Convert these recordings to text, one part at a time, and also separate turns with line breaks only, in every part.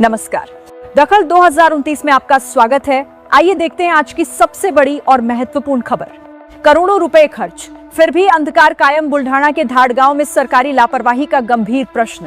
नमस्कार। दखल 2029 में आपका स्वागत है। आइए देखते हैं आज की सबसे बड़ी और महत्वपूर्ण खबर। करोड़ों रुपए खर्च, फिर भी अंधकार कायम। बुल्ढाना के धाड़ गांव में सरकारी लापरवाही का गंभीर प्रश्न।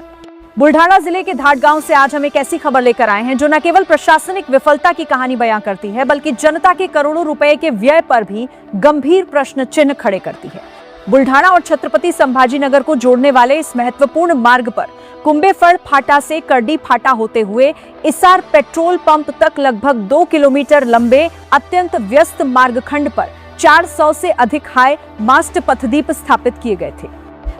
बुल्ढाना जिले के धाड़ गांव से आज हम एक ऐसी खबर लेकर आए हैं जो न केवल प्रशासनिक विफलता की कहानी बयां करती है, बल्कि जनता के करोड़ों रुपए के व्यय पर भी गंभीर प्रश्न चिन्ह खड़े करती है। बुल्ढाना और छत्रपति संभाजीनगर को जोड़ने वाले इस महत्वपूर्ण मार्ग पर कुंभेफड़ फाटा से करडी फाटा होते हुए इसार पेट्रोल पंप तक लगभग 2 किलोमीटर लंबे अत्यंत व्यस्त मार्गखंड पर 400 से अधिक हाई मास्ट पथदीप स्थापित किए गए थे।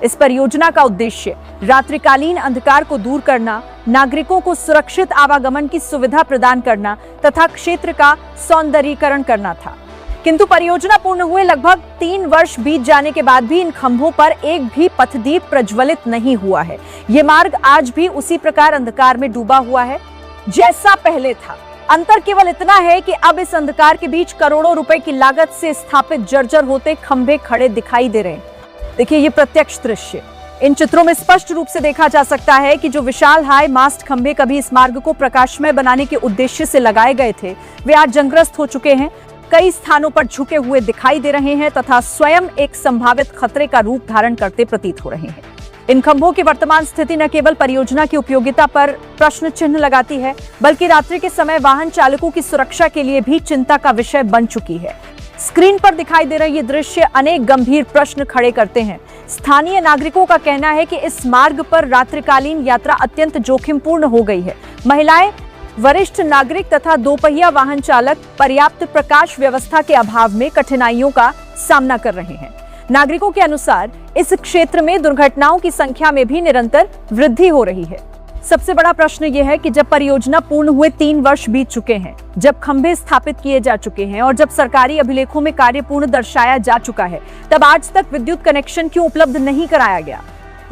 इस परियोजना का उद्देश्य रात्रिकालीन अंधकार को दूर करना, नागरिकों को सुरक्षित आवागमन की सुविधा प्रदान करना तथा क्षेत्र का सौंदर्यीकरण करना था। किंतु परियोजना पूर्ण हुए लगभग 3 वर्ष बीत जाने के बाद भी इन खंभों पर एक भी पथदीप प्रज्वलित नहीं हुआ है। ये मार्ग आज भी उसी प्रकार अंधकार में डूबा हुआ है जैसा पहले था। अंतर केवल इतना है कि अब इस अंधकार के बीच करोड़ों रुपए की लागत से स्थापित जर्जर होते खंभे खड़े दिखाई दे रहे हैं। देखिए, ये प्रत्यक्ष दृश्य इन चित्रों में स्पष्ट रूप से देखा जा सकता है कि जो विशाल हाई मास्ट खंभे कभी इस मार्ग को प्रकाशमय बनाने के उद्देश्य से लगाए गए थे, वे आज जंगग्रस्त हो चुके हैं। कई स्थानों पर झुके हुए दिखाई दे रहे हैं तथा स्वयं एक संभावित खतरे का रूप धारण करते प्रतीत हो रहे हैं। इन खंभों की वर्तमान स्थिति न केवल परियोजना की उपयोगिता पर प्रश्न चिन्ह लगाती है, बल्कि रात्रि के समय वाहन चालकों की सुरक्षा के लिए भी चिंता का विषय बन चुकी है। स्क्रीन पर दिखाई दे रहे ये दृश्य अनेक गंभीर प्रश्न खड़े करते हैं। स्थानीय नागरिकों का कहना है कि इस मार्ग पर रात्रिकालीन यात्रा अत्यंत जोखिमपूर्ण हो गई है। महिलाएं, वरिष्ठ नागरिक तथा दोपहिया वाहन चालक पर्याप्त प्रकाश व्यवस्था के अभाव में कठिनाइयों का सामना कर रहे हैं। नागरिकों के अनुसार इस क्षेत्र में दुर्घटनाओं की संख्या में भी निरंतर वृद्धि हो रही है। सबसे बड़ा प्रश्न यह है कि जब परियोजना पूर्ण हुए 3 वर्ष बीत चुके हैं, जब खंभे स्थापित किए जा चुके हैं और जब सरकारी अभिलेखों में कार्य पूर्ण दर्शाया जा चुका है, तब आज तक विद्युत कनेक्शन क्यों उपलब्ध नहीं कराया गया?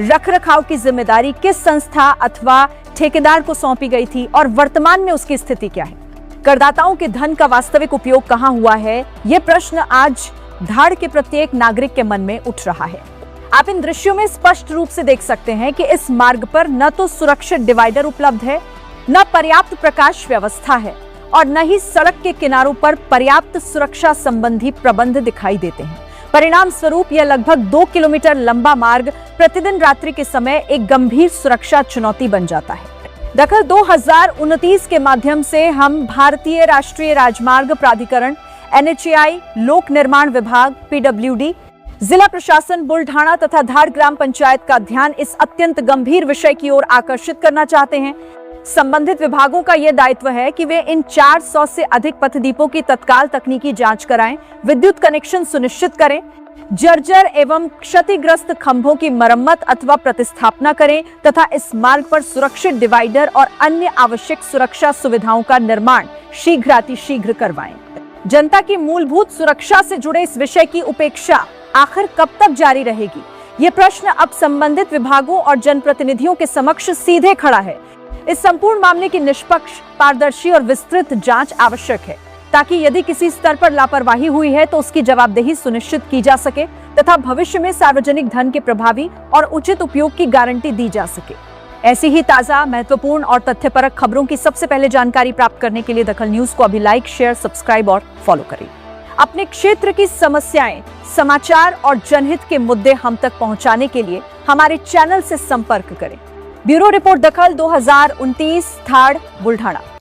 रखरखाव की जिम्मेदारी किस संस्था अथवा ठेकेदार को सौंपी गई थी और वर्तमान में उसकी स्थिति क्या है? करदाताओं के धन का वास्तविक उपयोग कहां हुआ है? ये प्रश्न आज धाड़ के प्रत्येक नागरिक के मन में उठ रहा है। आप इन दृश्यों में स्पष्ट रूप से देख सकते हैं कि इस मार्ग पर न तो सुरक्षित डिवाइडर उपलब्ध है, न पर्याप्त प्रकाश व्यवस्था है और न ही सड़क के किनारों पर पर्याप्त सुरक्षा संबंधी प्रबंध दिखाई देते हैं। परिणाम स्वरूप यह लगभग 2 किलोमीटर लंबा मार्ग प्रतिदिन रात्रि के समय एक गंभीर सुरक्षा चुनौती बन जाता है। दखल 2029 के माध्यम से हम भारतीय राष्ट्रीय राजमार्ग प्राधिकरण, NHAI, लोक निर्माण विभाग, PWD, जिला प्रशासन बुल्ढाना तथा धाड़ ग्राम पंचायत का ध्यान इस अत्यंत गंभीर विषय की ओर आकर्षित करना चाहते हैं। संबंधित विभागों का यह दायित्व है कि वे इन 400 से अधिक पथदीपों की तत्काल तकनीकी जांच कराएं, विद्युत कनेक्शन सुनिश्चित करें, जर्जर एवं क्षतिग्रस्त खंभों की मरम्मत अथवा प्रतिस्थापना करें तथा इस मार्ग पर सुरक्षित डिवाइडर और अन्य आवश्यक सुरक्षा सुविधाओं का निर्माण शीघ्रातिशीघ्र करवाएं। जनता की मूलभूत सुरक्षा से जुड़े इस विषय की उपेक्षा आखिर कब तक जारी रहेगी? ये प्रश्न अब संबंधित विभागों और जनप्रतिनिधियों के समक्ष सीधे खड़ा है। इस संपूर्ण मामले की निष्पक्ष, पारदर्शी और विस्तृत जांच आवश्यक है, ताकि यदि किसी स्तर पर लापरवाही हुई है तो उसकी जवाबदेही सुनिश्चित की जा सके तथा भविष्य में सार्वजनिक धन के प्रभावी और उचित उपयोग की गारंटी दी जा सके। ऐसी ही ताजा, महत्वपूर्ण और तथ्यपरक खबरों की सबसे पहले जानकारी प्राप्त करने के लिए दखल न्यूज को अभी लाइक, शेयर, सब्सक्राइब और फॉलो करें। अपने क्षेत्र की समस्याएं, समाचार और जनहित के मुद्दे हम तक पहुंचाने के लिए हमारे चैनल से संपर्क करें। ब्यूरो रिपोर्ट दखल 2029, धाड़, बुल्ढाना।